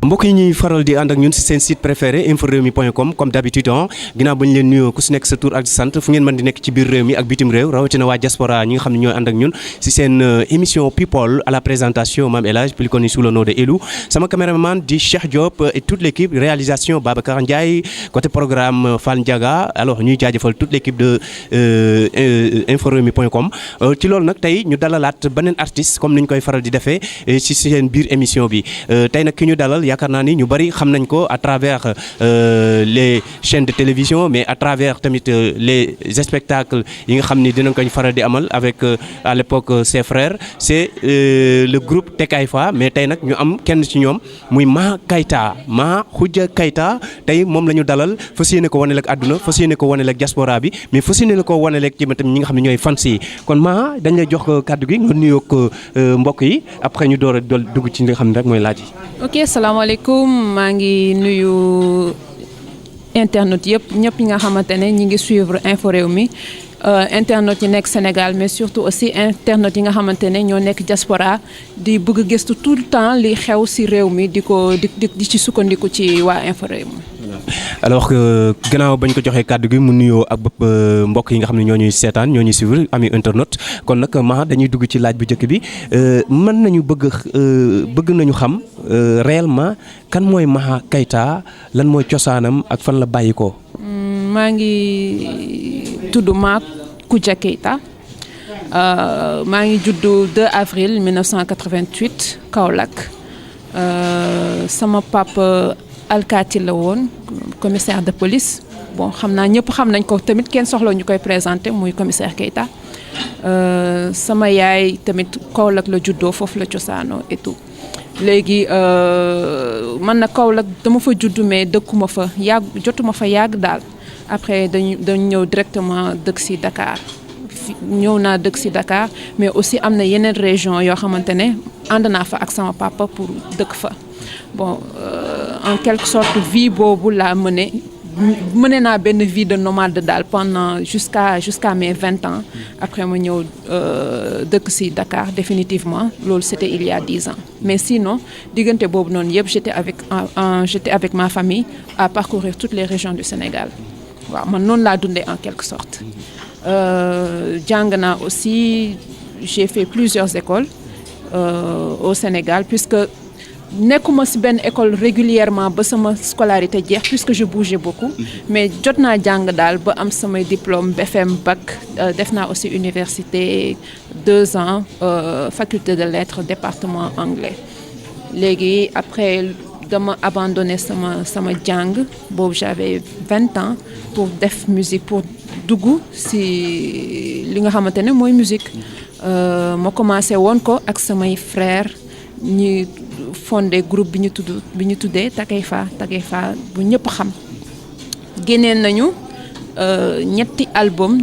mbokk yi ñuy faral di ànd ak ñun si seen site préféré inforewmi.com comme d'habitude ginnaaw ba ñu leen nuyoo ku si nekk sa tur ak sant fu ngeen mën di nekk ci biir réew mi ak bitim réew rawatina waa diaspora ñi nga xam ne ñooy ànd ak ñun si seen émission People à la présentation Mame El Hadj plus connu sous le nom de Elou sama caméraman di Cheikh Diop et toute l'équipe réalisation Babacar Ndiaye côté programme Fall Ndiaga alors ñuy jaajëfal toute l'équipe de inforewmi.com ci loolu nag tey ñu dalalaat beneen artiste comme ni ñu koy faral di defee si seen biir émission bi tey nag ki ñu dalal yaakaar naa ni ñu bari xam nañ ko à travers les chaînes de télévision mais à travers tamit les spectacles yi nga xam ni dinañ koy faral di amal avec à l'époque ses frères c'est le groupe Tekayfa mais tey nag ñu am kenn ci ñoom muy Ma Keita Ma Khoudia Keita tey moom la ñu dalal fas yéene ko waneel ak àdduna fas yéene ko waneel ak diaspora bi mais fas yéene ko waneel ak ci tamit ñi nga xam ne ñooy fans yi kon Ma dañ lay jox kàddu gi nga nuyoog mbokk yi après ñu door a dugg ci li nga xam ne rek mooy laaj yi. ok salaamaaleykum maa ngi nuyu internet yëpp ñëpp ñi nga xamante ne ñi ngi suivre Info Rewmi internet yi nekk Sénégal mais surtout aussi internet yi nga xamante ne ñoo nekk diaspora di bëgg gëstu tout le temps li xew ci réew mi di ci sukkandiku ci waa Info Rewmi. alors gannaaw bañ ko joxee kàddu gi mu nuyoo ak mbokk yi nga xam ne ñoo ñuy seetaan ñoo ñuy suivre ami internet kon nag Ma dañuy dugg ci laaj bu njëkk bi mën nañu bëgg nañu xam réellement kan mooy Ma Keita lan mooy cosaanam ak fan la bàyyi ko. maa ngi tudd Ma Khoudia Keita maa ngi juddu 2 avril 1988 Kaolack sama papa alkaati la woon commissaire de police bon xam naa ñëpp xam nañ ko tamit kenn soxla ñu koy présenter muy commissaire Keita sama yaay tamit Kaolack la juddoo foofu la cosaanoo et tout léegi man na Kaolack dama fa juddu mais dëkkuma fa jotuma fa yàgg daal après dañu ñëw directement dëkk ci Dakar ñëw naa dëkk ci Dakar mais aussi am na yeneen région yoo xamante ne ànd naa fa ak sama papa pour dëkk fa bon en quelque sorte vie boobu laa mëne naa benn vie de nomade daal pendant jusqu'à mes 20 ans après ma ñëw dëkk ci Dakar définitivement loolu c'était il y a 10 ans mais sinon diggante boobu noonu yëpp j'étais avec ma famille à parcourir toutes les régions du Sénégal waaw man noonu laa dundee en quelque sorte jàng naa aussi j'ai fait plusieurs écoles au Sénégal puisque nekkuma ci benn école régulièrement ba sama scolarité jeex puisque je bougeais beaucoup mais jot naa jàng daal ba am samay diplôme BFM bac def naa aussi université 2 ans faculté de lettres département anglais léegi après dama abandonné sama jàng boobu j'avais 20 ans pour def musique pour dugg ci li nga xamante ne mooy musique ma commencé woon ko ak samay frères ñi fondé groupe bi ñu tuddee Tekayfa bu ñëpp xam génneen nañu ñetti album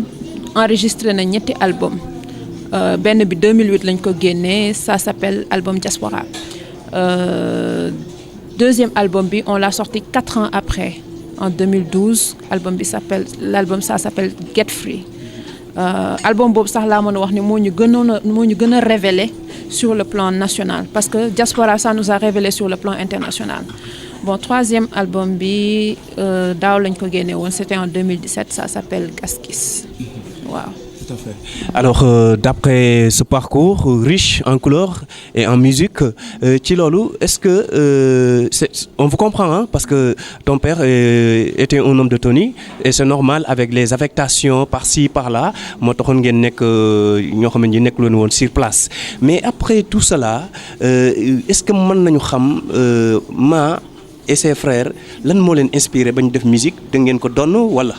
enregistré na ñetti album benn bi 2008 lañ ko génnee ça s'appelle album Diaspora deuxième album bi on l'a sorti 4 ans après en 2012 l'album ça s'appelle Get Free album boobu sax laa mën a wax ne moo ñu gën a révéler sur le plan national parce que Diaspora ça nous a révélé sur le plan international bon troisième album bi daaw lañ ko génne woon c'était en 2017 ça s'appelle Gaskis waaw. Tout à fait. Alors d'après ce parcours riche en couleurs et en musique ci loolu est-ce que on vous comprend hein, parce que ton père était un homme de tenue et c'est normal avec les affectations par-ci par-là moo taxoon ngeen nekk ñoo xam ne nekk loon woon sur place mais après tout cela est-ce que mën nañu xam Ma et ses frères lan moo leen inspiré ba ñu def musique da ngeen ko donn wala.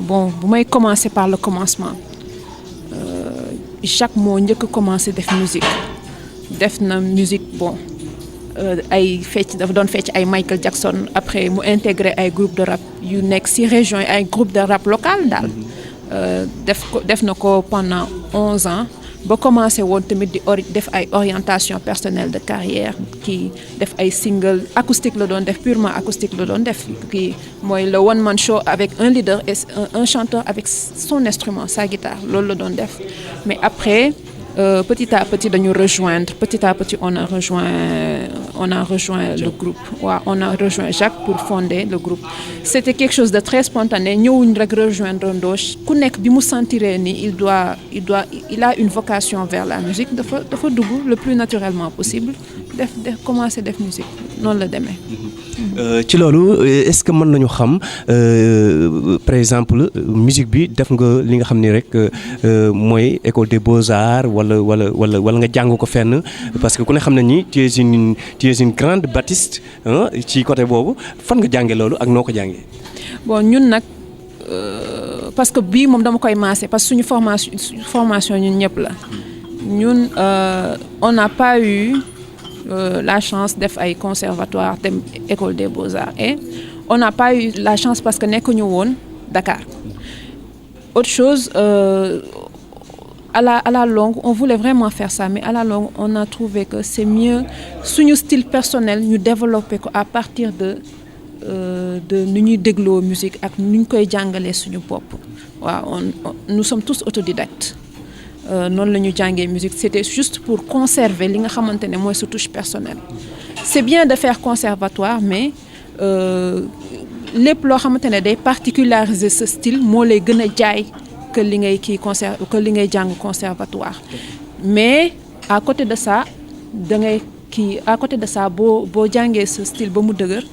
Bon bu may commencer par le commencement Jacques moo njëkk a commencer def na musique bon ay fecc dafa doon fecc ay Michael Jackson après mu intégré ay groupe de rap yu nekk ci région yi ay groupe de rap local daal def na ko pendant 11 ans ba commencé woon tamit di def ay orientation personnelle de carrière kii def ay single acoustique la doon def purement acoustique la doon def kii mooy le one man show avec un leader et un chanteur avec son instrument sa guitare loolu la doon def mais après petit à petit dañu rejoindre petit à petit on a rejoint on a rejoint le groupe. Ouais, on a rejoint Jacques pour fonder le groupe. C'était quelque chose de très spontané. Nous rejoindre Ndoche. Kounek bi mu sentiré ni il a une vocation vers la musique. Dafa dugg le plus naturellement possible. Commencer def musique. Non la démé. Ci lolu est-ce que mën nañu xam par exemple musique bi def nga li nga xam ni rek mooy école des beaux-arts wala nga jàng ko fenn parce que ku ne xam na ni tu es une grande Baptiste ci côté boobu fan nga jàngee loolu ak noo ko jàngee. Bon ñun nag parce que bii moom dama koy maase parce que suñu formation ñun ñëpp la ñun on n'a pas eu la chance def ay conservatoire dem école des beaux-arts et on n'a pas eu la chance parce que nekkuñu woon Dakar. Autre chose à la longue on voulait vraiment faire ça mais à la longue on a trouvé que c'est mieux suñu style personnel ñu développer ko à partir de nu ñuy dégloo musique ak nu ñu koy jàngalee suñu bopp waaw nous sommes tous autodidactes noonu la ñu jàngee musique c'était juste pour conserver li nga xamante ne mooy sa touche personnelle c'est bien de faire conservatoire mais lépp loo xamante ne day particulariser ce style moo lay gën a jaay que li ngay jàng conservatoire mais à côté de ça à côté de ça boo jàngee ce style ba mu dëgër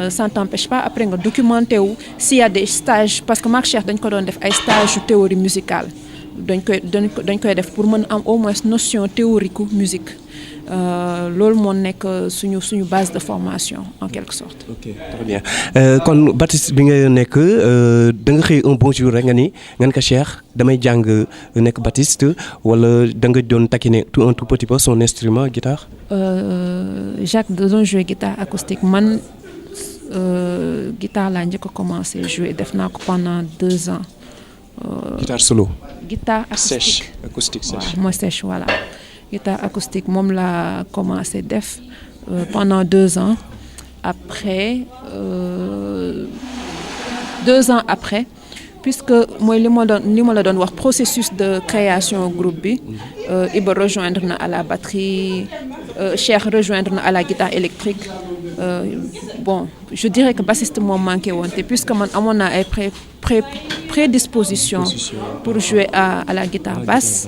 ça ne t'empêche pas après nga documenté wu s'il y a des stages parce que Marc Cheikh dañ ko doon def ay stages yu théorie musicale dañ koy def pour mën am au moins notion théorique musique loolu moo nekk suñu base de formation en quelque sorte. Ok très bien kon Baptiste bi nga nekk da nga xëy un bon jour rek nga ko Cheikh damay jàng nekk Baptiste wala da nga doon taquiner un tout petit peu son instrument guitare. Jacques da doon jouer guitare acoustique man guitare laa njëkk a commencé jouer def naa ko pendant 2 ans. Guitare solo. Guitare acoustique sèche acoustique sèche. Moi sèche voilà. Guitare acoustique moom laa commencé def pendant 2 ans après 2 ans après puisque mooy li ma la doon wax processus de création groupe bi Iba rejoindre na à la batterie Cheikh rejoindre na à la guitare électrique bon je dirais que bassiste moom manqué woon te puisque man amoon naa ay prédisposition pour jouer à la guitare basse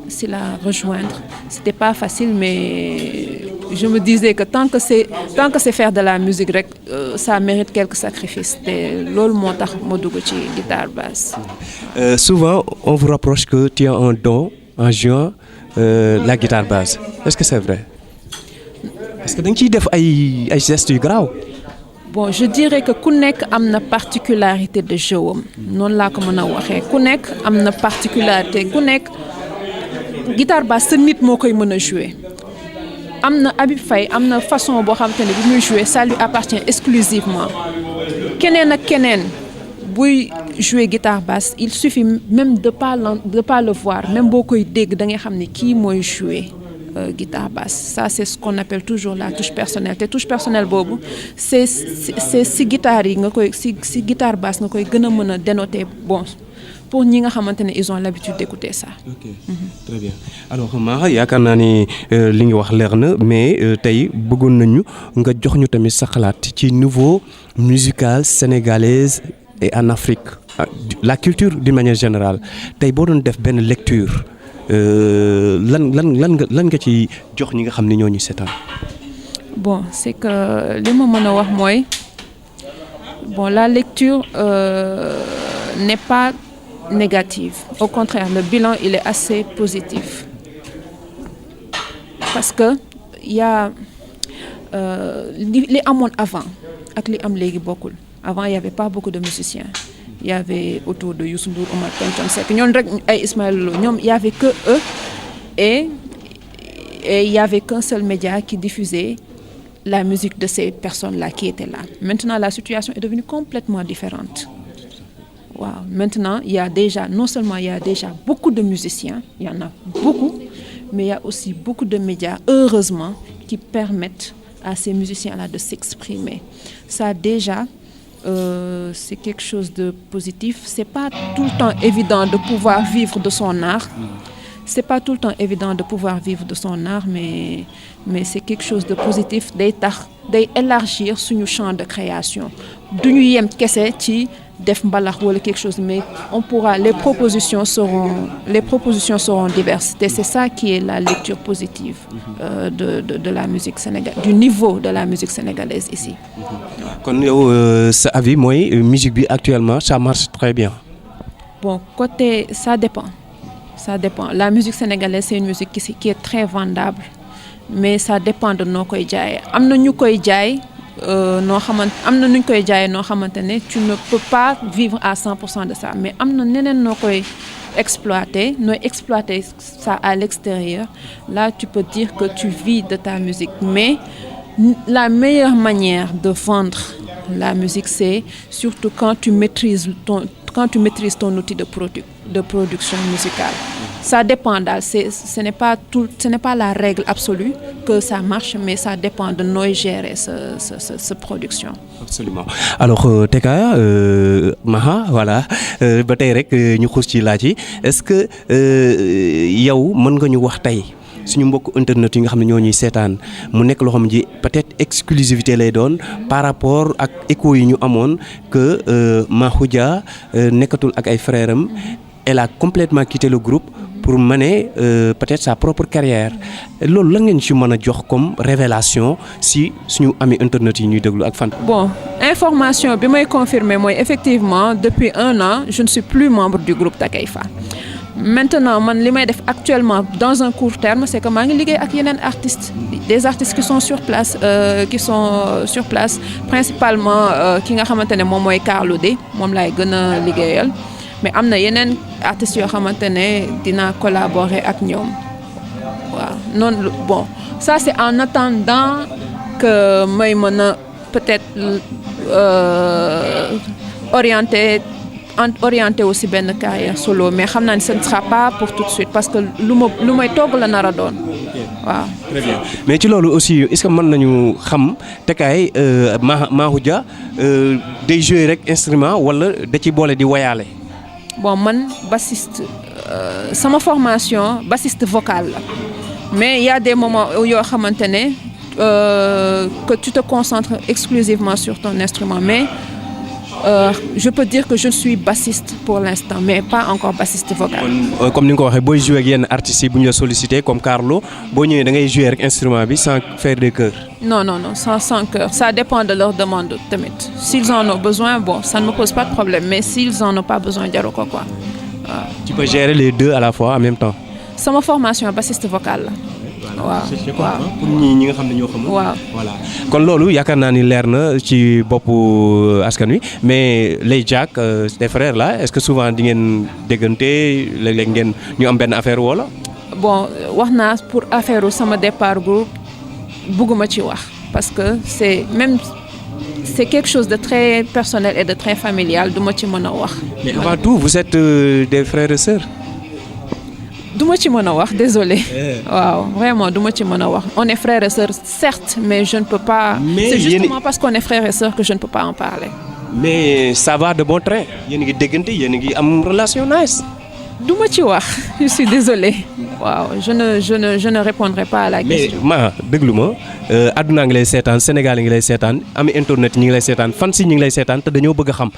c'est la rejoindre c'était pas facile mais je me disais que tant que c'est faire de la musique rek ça mérite quelques sacrifices te loolu moo tax ma dugg ci guitare basse. Souvent on vous reproche que tu as un don en jouant la guitare basse est-ce que c'est vrai parce que da nga ciy def ay gestes yu garaaw. Bon je dirais que ku nekk am na particularité de jeu am noonu laa ko mën a waxee ku nekk am na particularité ku nekk guitare basse sa nit moo koy mën a jouer am na Habib Faye am na façon boo xamante ne bi muy jouer ça lui appartient exclusivement keneen ak keneen buy jouer guitare basse il suffit même de pas le voir même boo koy dégg da ngay xam ne kii mooy jouer guitare basse ça c'est ce qu'on appelle toujours la touche personnelle te touche personnelle boobu c'est si guitare yi nga koy si guitare basse nga koy gën a mën a dénoter bon pour ñi nga xamante ne ils ont l'habitude d'écouter ça. Ok très bien alors Mara yaakaar naa ni li nga wax leer na mais tey bëggoon nañu nga jox ñu tamit sa xalaat ci niveau musical sénégalaise et en Afrique la culture d'une manière générale tey boo doon def benn lecture. lan nga ci jox ñi nga xam ne ñoo ñu seetaan. Bon c'est que li ma mën a wax mooy bon la lecture n'est pas négative au contraire le bilan il est assez positif parce que y a li amoon avant ak li am léegi bokkul avant il y avait pas beaucoup de musiciens. Il y avait autour de Youssou Ndour, Omar Pène, Thione Seck ñoom rek ay Ismaël Lô ñoom il y avait que eux et il y avait qu'un seul média qui diffusait la musique de ces personnes-là qui étaient là. Maintenant la situation est devenue complètement différente. Waaw maintenant il y a déjà non seulement il y a déjà beaucoup de musiciens, il y en a beaucoup, mais il y a aussi beaucoup de médias heureusement qui permettent à ces musiciens-là de s'exprimer. Ça déjà c'est quelque chose de positif. C'est pas tout le temps évident de pouvoir vivre de son art. c'est pas tout le temps évident de pouvoir vivre de son art, mais c'est quelque chose de positif. Day élargir suñu champ de création. Duñu yem kese ci def mbalax wala quelque chose, mais les propositions seront diverses. Et c'est ça qui est la lecture positive de la musique sénégalaise, du niveau de la musique sénégalaise ici. Kon yow sa avis mooy musique bi actuellement ça marche très bien. Bon, ça dépend. Ça dépend. La musique sénégalaise, c'est une musique qui est très vendable, mais ça dépend de noo koy jaayee. Am na ñu koy jaay nuñ koy jaayee noo xamante ne tu ne peux pas vivre à 100% de ça, mais am na neneen noo koy exploiter ça à l'extérieur. Là, tu peux dire que tu vis de ta musique, mais la meilleure manière de vendre la musique, c'est surtout quand tu maîtrises ton outil de production musicale. Ça dépend daal, ce n'est pas la règle absolue que ça marche, mais ça dépend de nooy gérer sa production. Absolument. Alors Teka Maha voilà ba tey rek ñu xuus ci laaj yi est-ce que yow mën nga ñu wax tey suñu mbokk internet yi nga xam ne ñoo ñuy seetaan mu nekk loo xam ji peut-être exclusivité lay doon par rapport ak écho yi ñu amoon que Mahoudia nekkatul ak ay frères am, elle a complètement quitté le groupe pour mener peut-être sa propre carrière. Loolu la ngeen ci mën a jox comme révélation si suñu ami internet yi ñuy déglu ak fan. Bon, information bi may confirmer mooy effectivement depuis 1 an je ne suis plus membre du groupe Takeifa. Maintenant man li may def actuellement dans un court terme c'est que maa ngi liggéey ak yeneen artistes, des artistes qui sont sur place principalement ki nga xamante ne moom mooy Carlou D moom laay gën a liggéeyal. Mais am na yeneen artistes yoo xamante ne dinaa collaborer ak ñoom waaw noonu bon ça c'est en attendant que may mën a peut-être orienté aussi benn carrière solo, mais xam naa ne ce ne sera pas pour tout de suite parce que lu may togg la nar a doon waaw. Très bien mais ci loolu aussi est-ce que mën nañu xam Tekaay Mahoudia day jouer rek instrument wala da ci boole di woyaale. Bon man bassiste sama formation bassiste vocal la, mais il y a des moments yoo xamante ne que tu te concentres exclusivement sur ton instrument, mais je peux dire que je suis bassiste pour l'instant, mais pas encore bassiste vocal. Comme ni nga ko waxee booy jouer ak yenn artistes yi bu ñu la sollicité comme Carlou boo ñëwee da ngay jouer rek instrument bi sans faire de chœur. Non, sans chœur. Ça dépend de leur demande tamit. S'ils en ont besoin, bon, ça ne me pose pas de problème, mais s'ils en ont pas besoin, jaru ko quoi. Tu peux gérer les deux à la fois en même temps. Sama formation bassiste vocal la. waaw c'est quoi pour ñi nga xam ne ñoo xamul. waaw voilà kon loolu yaakaar naa ni leer na ci boppu askan wi mais les Jack tes frères là est-ce que souvent di ngeen déggante léeg-léeg ngeen ñu am benn affaire wala. Bon wax naa pour affaire sama départ groupe bëgguma ci wax parce que c'est quelque chose de très personnel et de très familial duma ci mën a wax. Mais avant tout vous êtes des frères et sœurs. Duma ci mën a wax désolé. Waaw vraiment duma ci mën a wax. On est frères et sœurs certes, mais je ne peux pas. Mais c'est justement parce qu'on est frères et sœurs que je ne peux pas en parler. Mais ça va de bon train. Yéen a ngi déggante yéen a ngi am relation nice. Duma ci wax je suis désolée. Waaw je ne répondrai pas à la question. Mais ma déglu ma àdduna ngi lay seetaan Sénégal ngi lay seetaan ami internet ñi ngi lay seetaan fans yi ñi ngi lay seetaan te dañoo bëgg a xam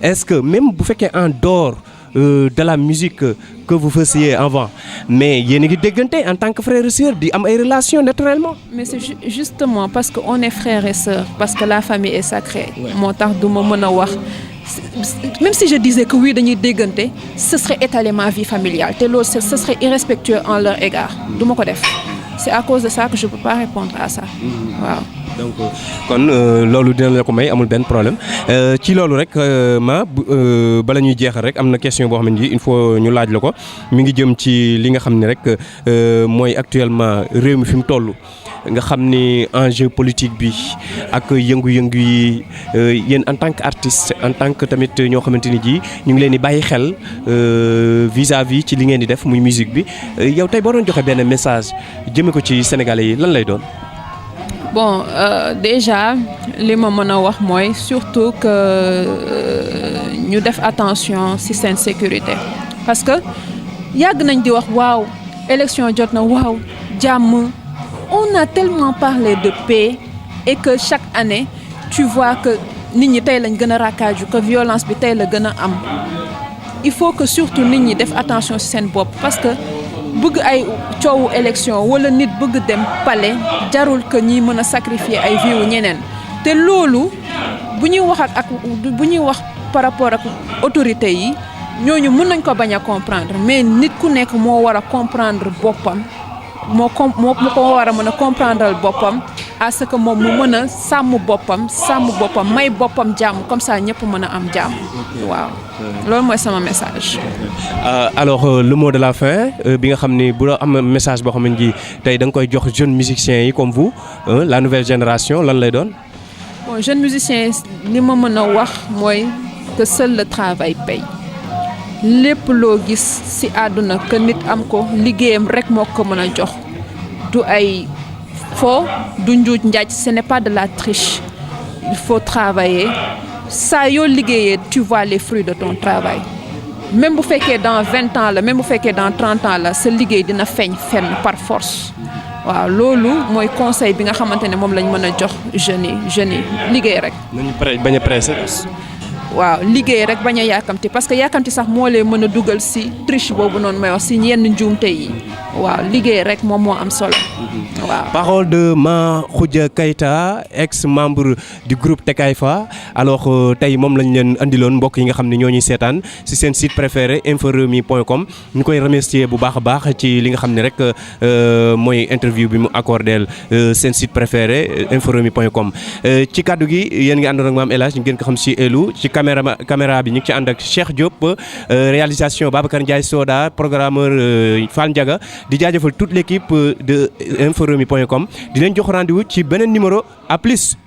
est-ce que même bu fekkee en dehors de la musique que vous faisiez avant mais yéen a ngi déggante en tant que frère et sœur di am ay relations naturellement. Mais c'est justement parce que on est frères et sœurs parce que la famille est sacrée. Moo tax du ma mën a wax même si je disais que oui dañuy déggante ce serait étaler ma vie familiale te loolu ce serait irrespectueux en leur égard du ma ko def. C'est à cause de ça que je peux pas répondre à ça. Waaw. Donc kon loolu dina la ko may amul benn problème ci loolu rek bala ñuy jeexal rek am na question boo xam ne il faut ñu laaj la ko mi ngi jëm ci li nga xam ne rek mooy actuellement réew mi fi mu toll nga xam ni enjeu politique bi ak yëngu-yëngu yi yéen en tant que artiste en tant que tamit ñoo xamante ni ji ñu ngi leen di bàyyi xel vis-à-vis ci li ngeen di def muy musique bi yow tey boo doon joxe benn message jëme ko ci Sénégalais yi lan lay doon. Bon déjà li ma mën a wax mooy surtout que ñu def attention ci seen sécurité parce que yàgg nañ di wax waaw élection jot na waaw jàmm. On a tellement parlé de paix et que chaque année tu vois que nit ñi tey lañ gën a rakkaaju que violence bi tey la gën a am il faut que surtout nit ñi def attention ci seen bopp parce que bëgg ay coowu élection wala nit bëgg dem palais jarul que ñi mën a sacrifier ay vie wu ñeneen te loolu bu ñuy wax ak bu ñuy wax par rapport ak autorité yi ñooñu mën nañ ko bañ a comprendre mais nit ku nekk moo war a comprendre boppam moo ko war a mën a comprendre boppam à ce que moom mu mën a sàmm boppam may boppam jàmm comme ça ñëpp mën a am jàmm waaw loolu mooy sama message. Alors le mot de la fin bi nga xam ni bu la am message boo xam ne ji tey da nga koy jox jeunes musiciens yi comme vous la nouvelle génération lan lay doon. Bon jeunes musiciens li ma mën a wax mooy que seul le travail paye. lépp loo gis ci àdduna que nit am ko liggéeyam rek moo ko mën a jox du ay fo du njuuj njaaj ce n'est pas de la triche il faut travailler saa yoo liggéeyee tu vois les fruits de ton travail même bu fekkee dans 20 ans la même bu fekkee dans 30 ans la sa liggéey dina feeñ fenn par force waaw loolu mooy conseil bi nga xamante ne moom lañ mën a jox jeunes yi liggéey rek. nañu bañ a pressé. waaw liggéey rek bañ a yàkkamti parce que yàkkamti sax moo lee mën a dugal ci triche boobu noonu may wax ci yenn njuumte yi waaw liggéey rek moom moo am solo waaw. Parole de Makhoudia Keita ex-membre du groupe Tekayfa alors tey moom lañ leen andiloon mbokk yi nga xam ne ñoo ñuy seetaan ci seen site préféré inforewmi.com ñu koy remercier bu baax a baax ci li nga xam ne rek mooy interview bi mu accordé seen site préféré inforewmi.com ci kàddu gi yéen ngi àndoon ak Mame El Hadj ñu gën ko xam ci Elou ci caméra bi ñu ngi ci ànd ak Cheikh Diop réalisation Babacar Ndiaye Soda programmeur Fall Ndiaga di jaajëfal toute l'équipe de inforewmi.com di leen jox rendez-vous ci beneen numéro à plus.